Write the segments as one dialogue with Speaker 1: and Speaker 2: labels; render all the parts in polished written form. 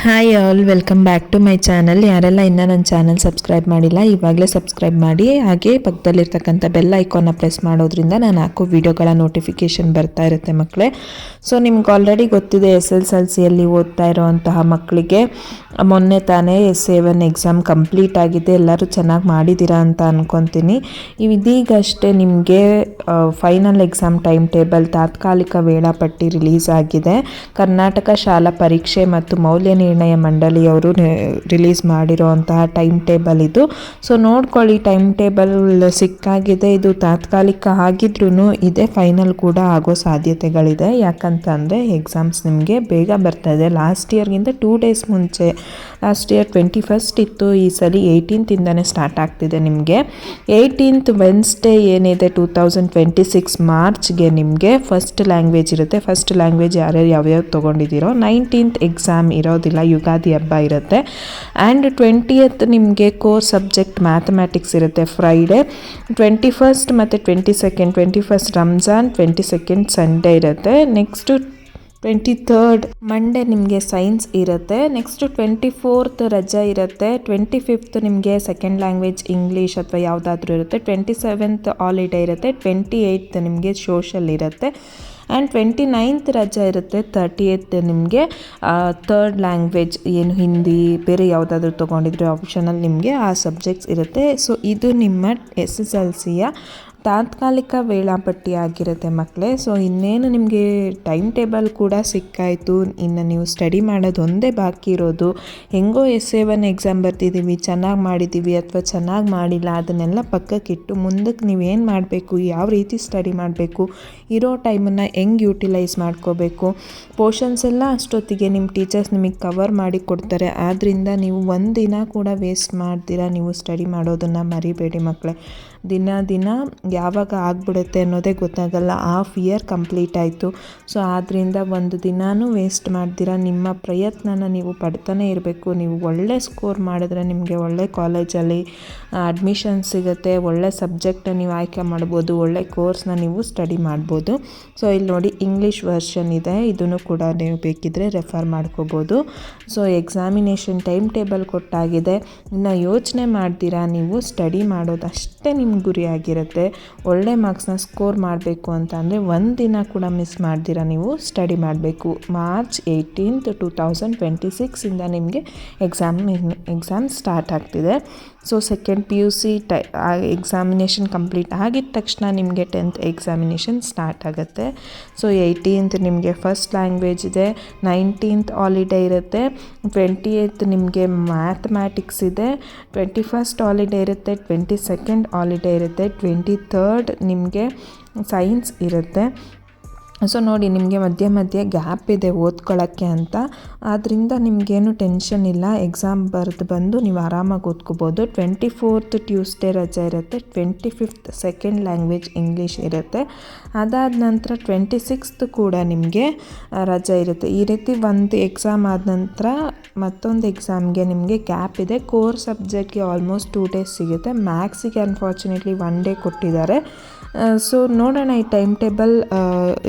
Speaker 1: Hi all, welcome back to my channel. ಯಾರೆಲ್ಲ ಇನ್ನೂ ನನ್ನ ಚಾನಲ್ ಸಬ್ಸ್ಕ್ರೈಬ್ ಮಾಡಿಲ್ಲ ಇವಾಗಲೇ ಸಬ್ಸ್ಕ್ರೈಬ್ ಮಾಡಿ, ಹಾಗೆ ಪಕ್ಕದಲ್ಲಿರ್ತಕ್ಕಂಥ ಬೆಲ್ ಐಕಾನ್ನ ಪ್ರೆಸ್ ಮಾಡೋದ್ರಿಂದ ನಾನು ಹಾಕೋ ವಿಡಿಯೋಗಳ ನೋಟಿಫಿಕೇಷನ್ ಬರ್ತಾ ಇರುತ್ತೆ ಮಕ್ಕಳೇ. ಸೊ ನಿಮ್ಗೆ ಆಲ್ರೆಡಿ ಗೊತ್ತಿದೆ, SSLCಯಲ್ಲಿ ಓದ್ತಾ ಇರೋವಂತಹ ಮಕ್ಕಳಿಗೆ ಮೊನ್ನೆ ತಾನೇ S7 ಎಕ್ಸಾಮ್ ಕಂಪ್ಲೀಟ್ ಆಗಿದೆ. ಎಲ್ಲರೂ ಚೆನ್ನಾಗಿ ಮಾಡಿದ್ದೀರಾ ಅಂತ ಅಂದ್ಕೊತೀನಿ. ಇದೀಗಷ್ಟೇ ನಿಮಗೆ ಫೈನಲ್ ಎಕ್ಸಾಮ್ ಟೈಮ್ ಟೇಬಲ್ ತಾತ್ಕಾಲಿಕ ವೇಳಾಪಟ್ಟಿ ರಿಲೀಸ್ ಆಗಿದೆ. ಕರ್ನಾಟಕ ಶಾಲಾ ಪರೀಕ್ಷೆ ಮತ್ತು ಮೌಲ್ಯ ನಿರ್ಣಯ ಮಂಡಳಿಯವರು ರಿಲೀಸ್ ಮಾಡಿರೋಂತಹ ಟೈಮ್ ಟೇಬಲ್ ಇದು. ಸೊ ನೋಡ್ಕೊಳ್ಳಿ, ಟೈಮ್ ಟೇಬಲ್ ಸಿಕ್ಕಾಗಿದೆ. ಇದು ತಾತ್ಕಾಲಿಕ ಆಗಿದ್ರೂ ಇದೇ ಫೈನಲ್ ಕೂಡ ಆಗೋ ಸಾಧ್ಯತೆಗಳಿದೆ. ಯಾಕಂತಂದರೆ ಎಕ್ಸಾಮ್ಸ್ ನಿಮಗೆ ಬೇಗ ಬರ್ತಾ ಇದೆ. ಲಾಸ್ಟ್ ಇಯರ್ಗಿಂತ 2 days ಮುಂಚೆ, ಲಾಸ್ಟ್ ಇಯರ್ 21st ಇತ್ತು, ಈ ಸಲ 18th ಸ್ಟಾರ್ಟ್ ಆಗ್ತಿದೆ. ನಿಮಗೆ 18th ವೆನ್ಸ್ಡೇ ಏನಿದೆ 2026 ಮಾರ್ಚ್ಗೆ ನಿಮಗೆ ಫಸ್ಟ್ ಲ್ಯಾಂಗ್ವೇಜ್ ಇರುತ್ತೆ. ಫಸ್ಟ್ ಲ್ಯಾಂಗ್ವೇಜ್ ಯಾವ್ಯಾವ್ದು ತೊಗೊಂಡಿದ್ದೀರೋ. 19th ಎಕ್ಸಾಮ್ ಇರೋದಿಲ್ಲ, ಯುಗಾದಿ ಹಬ್ಬ ಇರುತ್ತೆ. ಆ್ಯಂಡ್ 20th ನಿಮಗೆ ಕೋರ್ ಸಬ್ಜೆಕ್ಟ್ ಮ್ಯಾಥಮೆಟಿಕ್ಸ್ ಇರುತ್ತೆ ಫ್ರೈಡೇ. 21st ಮತ್ತು 22nd, 21st Ramzan, 22nd Sunday ಇರುತ್ತೆ. ನೆಕ್ಸ್ಟು 23rd ಮಂಡೇ ನಿಮಗೆ ಸೈನ್ಸ್ ಇರುತ್ತೆ. ನೆಕ್ಸ್ಟು 24th ರಜಾ ಇರುತ್ತೆ. 25th ನಿಮಗೆ ಸೆಕೆಂಡ್ ಲ್ಯಾಂಗ್ವೇಜ್ ಇಂಗ್ಲೀಷ್ ಅಥವಾ ಯಾವುದಾದ್ರೂ ಇರುತ್ತೆ. 27th ಹಾಲಿಡೇ ಇರುತ್ತೆ. 28th ನಿಮಗೆ ಸೋಷಲ್ ಇರುತ್ತೆ. ಆ್ಯಂಡ್ 29th ರಜಾ ಇರುತ್ತೆ. 30th ನಿಮಗೆ ಥರ್ಡ್ ಲ್ಯಾಂಗ್ವೇಜ್ ಏನು ಹಿಂದಿ ಬೇರೆ ಯಾವುದಾದ್ರೂ ತೊಗೊಂಡಿದ್ರೆ ಆಪ್ಷನಲ್ ನಿಮಗೆ ಆ ಸಬ್ಜೆಕ್ಟ್ಸ್ ಇರುತ್ತೆ. ಸೊ ಇದು ನಿಮ್ಮ SSLCಯ ತಾತ್ಕಾಲಿಕ ವೇಳಾಪಟ್ಟಿ ಆಗಿರುತ್ತೆ ಮಕ್ಕಳೇ. ಸೊ ಇನ್ನೇನು ನಿಮಗೆ ಟೈಮ್ ಟೇಬಲ್ ಕೂಡ ಸಿಕ್ಕಾಯಿತು. ಇನ್ನು ನೀವು ಸ್ಟಡಿ ಮಾಡೋದು ಒಂದೇ ಬಾಕಿ ಇರೋದು. ಹೆಂಗೋ S7 ಎಕ್ಸಾಮ್ ಬರ್ತಿದ್ದೀವಿ, ಚೆನ್ನಾಗಿ ಮಾಡಿದ್ದೀವಿ ಅಥವಾ ಚೆನ್ನಾಗಿ ಮಾಡಿಲ್ಲ, ಅದನ್ನೆಲ್ಲ ಪಕ್ಕಕ್ಕಿಟ್ಟು ಮುಂದಕ್ಕೆ ನೀವೇನು ಮಾಡಬೇಕು, ಯಾವ ರೀತಿ ಸ್ಟಡಿ ಮಾಡಬೇಕು, ಇರೋ ಟೈಮನ್ನು ಹೆಂಗೆ ಯೂಟಿಲೈಸ್ ಮಾಡ್ಕೋಬೇಕು, ಪೋರ್ಷನ್ಸ್ ಎಲ್ಲ ಅಷ್ಟೊತ್ತಿಗೆ ನಿಮ್ಮ ಟೀಚರ್ಸ್ ನಿಮಗೆ ಕವರ್ ಮಾಡಿ ಕೊಡ್ತಾರೆ. ಆದ್ದರಿಂದ ನೀವು ಒಂದಿನ ಕೂಡ ವೇಸ್ಟ್ ಮಾಡ್ತೀರಾ ನೀವು ಸ್ಟಡಿ ಮಾಡೋದನ್ನು ಮರಿಬೇಡಿ ಮಕ್ಕಳೇ. ದಿನ ಯಾವಾಗ ಆಗ್ಬಿಡುತ್ತೆ ಅನ್ನೋದೇ ಗೊತ್ತಾಗಲ್ಲ. ಹಾಫ್ ಇಯರ್ ಕಂಪ್ಲೀಟ್ ಆಯಿತು. ಸೊ ಆದ್ದರಿಂದ ಒಂದು ದಿನಾನೂ ವೇಸ್ಟ್ ಮಾಡ್ತೀರಾ. ನಿಮ್ಮ ಪ್ರಯತ್ನನ ನೀವು ಪಡ್ತಾನೆ ಇರಬೇಕು. ನೀವು ಒಳ್ಳೆ ಸ್ಕೋರ್ ಮಾಡಿದ್ರೆ ನಿಮಗೆ ಒಳ್ಳೆ ಕಾಲೇಜಲ್ಲಿ ಅಡ್ಮಿಷನ್ ಸಿಗುತ್ತೆ. ಒಳ್ಳೆ ಸಬ್ಜೆಕ್ಟ್ ನೀವು ಆಯ್ಕೆ ಮಾಡ್ಬೋದು. ಒಳ್ಳೆ ಕೋರ್ಸ್ನ ನೀವು ಸ್ಟಡಿ ಮಾಡ್ಬೋದು. ಸೊ ಇಲ್ಲಿ ನೋಡಿ, ಇಂಗ್ಲೀಷ್ ವರ್ಷನ್ ಇದೆ, ಇದನ್ನು ಕೂಡ ನೀವು ಬೇಕಿದ್ದರೆ ರೆಫರ್ ಮಾಡ್ಕೋಬೋದು. ಸೊ ಎಕ್ಸಾಮಿನೇಷನ್ ಟೈಮ್ ಟೇಬಲ್ ಕೊಟ್ಟಾಗಿದೆ. ಇನ್ನು ಯೋಚನೆ ಮಾಡ್ತೀರಾ, ನೀವು ಸ್ಟಡಿ ಮಾಡೋದು ಅಷ್ಟೇ ನಿಮ್ಮ ಗುರಿ ಆಗಿರುತ್ತೆ. ಒಳ್ಳೆ ಮಾರ್ಕ್ಸ್ನ ಸ್ಕೋರ್ ಮಾಡಬೇಕು ಅಂತ ಅಂದರೆ ಒಂದಿನ ಕೂಡ ಮಿಸ್ ಮಾಡ್ದಿರ ನೀವು ಸ್ಟಡಿ ಮಾಡಬೇಕು. ಮಾರ್ಚ್ 18th 2026 ನಿಮಗೆ ಎಕ್ಸಾಮ್ ಸ್ಟಾರ್ಟ್ ಆಗ್ತಿದೆ. So second PUC examination complete ಆಗಿದ ತಕ್ಷಣ ನಿಮಗೆ 10th ಎಕ್ಸಾಮಿನೇಷನ್ ಸ್ಟಾರ್ಟ್ ಆಗುತ್ತೆ. ಸೊ 18th ನಿಮಗೆ ಫಸ್ಟ್ ಲ್ಯಾಂಗ್ವೇಜ್ ಇದೆ. 19th ಹಾಲಿಡೇ ಇರುತ್ತೆ. 28th ನಿಮಗೆ ಮ್ಯಾಥಮ್ಯಾಟಿಕ್ಸ್ ಇದೆ. 21st ಹಾಲಿಡೇ ಇರುತ್ತೆ. 22nd ಹಾಲಿಡೇ ಇರುತ್ತೆ. 23rd ನಿಮಗೆ ಸೈನ್ಸ್ ಇರುತ್ತೆ. ಸೊ ನೋಡಿ, ನಿಮಗೆ ಮಧ್ಯೆ ಗ್ಯಾಪ್ ಇದೆ ಓದ್ಕೊಳ್ಳೋಕ್ಕೆ ಅಂತ. ಆದ್ದರಿಂದ ನಿಮಗೇನು ಟೆನ್ಷನ್ ಇಲ್ಲ. ಎಕ್ಸಾಮ್ ಬರೆದು ಬಂದು ನೀವು ಆರಾಮಾಗಿ ಓದ್ಕೋಬೋದು. 24th ಟ್ಯೂಸ್ಡೇ ರಜೆ ಇರುತ್ತೆ. 25th ಸೆಕೆಂಡ್ ಲ್ಯಾಂಗ್ವೇಜ್ ಇಂಗ್ಲೀಷ್ ಇರುತ್ತೆ. ಅದಾದ ನಂತರ 26th ಕೂಡ ನಿಮಗೆ ರಜೆ ಇರುತ್ತೆ. ಈ ರೀತಿ ಒಂದು ಎಕ್ಸಾಮ್ ಆದ ನಂತರ ಮತ್ತೊಂದು ಎಕ್ಸಾಮ್ಗೆ ನಿಮಗೆ ಗ್ಯಾಪ್ ಇದೆ. ಕೋರ್ ಸಬ್ಜೆಕ್ಟ್ಗೆ ಆಲ್ಮೋಸ್ಟ್ 2 days ಸಿಗುತ್ತೆ. ಮ್ಯಾಥ್ಸಿಗೆ ಅನ್ಫಾರ್ಚುನೇಟ್ಲಿ 1 day ಕೊಟ್ಟಿದ್ದಾರೆ. ಸೊ ನೋಡೋಣ ಈ ಟೈಮ್ ಟೇಬಲ್.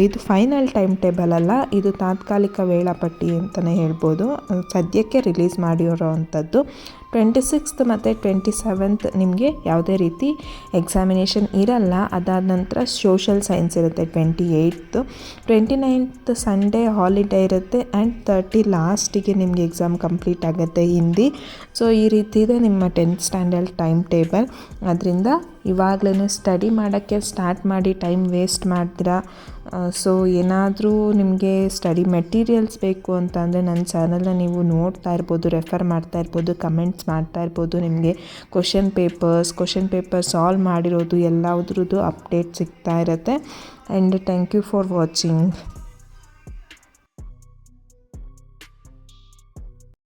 Speaker 1: ಇದು ಫೈನಲ್ ಟೈಮ್ ಟೇಬಲ್ ಅಲ್ಲ, ಇದು ತಾತ್ಕಾಲಿಕ ವೇಳಾಪಟ್ಟಿ ಅಂತಲೇ ಹೇಳ್ಬೋದು. ಸದ್ಯಕ್ಕೆ ರಿಲೀಸ್ ಮಾಡಿರೋ ಅಂಥದ್ದು. 26th ಮತ್ತು 27th ನಿಮಗೆ ಯಾವುದೇ ರೀತಿ ಎಕ್ಸಾಮಿನೇಷನ್ ಇರಲ್ಲ. ಅದಾದ ನಂತರ ಸೋಷಲ್ ಸೈನ್ಸ್ ಇರುತ್ತೆ 28th. 29th ಸಂಡೇ ಹಾಲಿಡೇ ಇರುತ್ತೆ. ಆ್ಯಂಡ್ 30 ಲಾಸ್ಟಿಗೆ ನಿಮಗೆ ಎಕ್ಸಾಮ್ ಕಂಪ್ಲೀಟ್ ಆಗುತ್ತೆ ಹಿಂದಿ. ಸೊ ಈ ರೀತಿ ಇದೆ ನಿಮ್ಮ 10th ಸ್ಟ್ಯಾಂಡರ್ಡ್ ಟೈಮ್ ಟೇಬಲ್. ಅದರಿಂದ ಇವಾಗಲೇ ಸ್ಟಡಿ ಮಾಡೋಕ್ಕೆ ಸ್ಟಾರ್ಟ್ ಮಾಡಿ, ಟೈಮ್ ವೇಸ್ಟ್ ಮಾಡ್ತೀರಾ. ಸೊ ಏನಾದರೂ ನಿಮಗೆ ಸ್ಟಡಿ ಮೆಟೀರಿಯಲ್ಸ್ ಬೇಕು ಅಂತ ಅಂದರೆ ನನ್ನ ಚಾನಲ್ನ ನೀವು ನೋಡ್ತಾ ಇರ್ಬೋದು, ರೆಫರ್ ಮಾಡ್ತಾ ಇರ್ಬೋದು, ಕಮೆಂಟ್ಸ್ ಮಾಡ್ತಾ ಇರ್ಬೋದು. ನಿಮಗೆ ಕ್ವಶನ್ ಪೇಪರ್ ಸಾಲ್ವ್ ಮಾಡಿರೋದು ಎಲ್ಲದ್ರದ್ದು ಅಪ್ಡೇಟ್ ಸಿಗ್ತಾ ಇರುತ್ತೆ. And thank you for watching.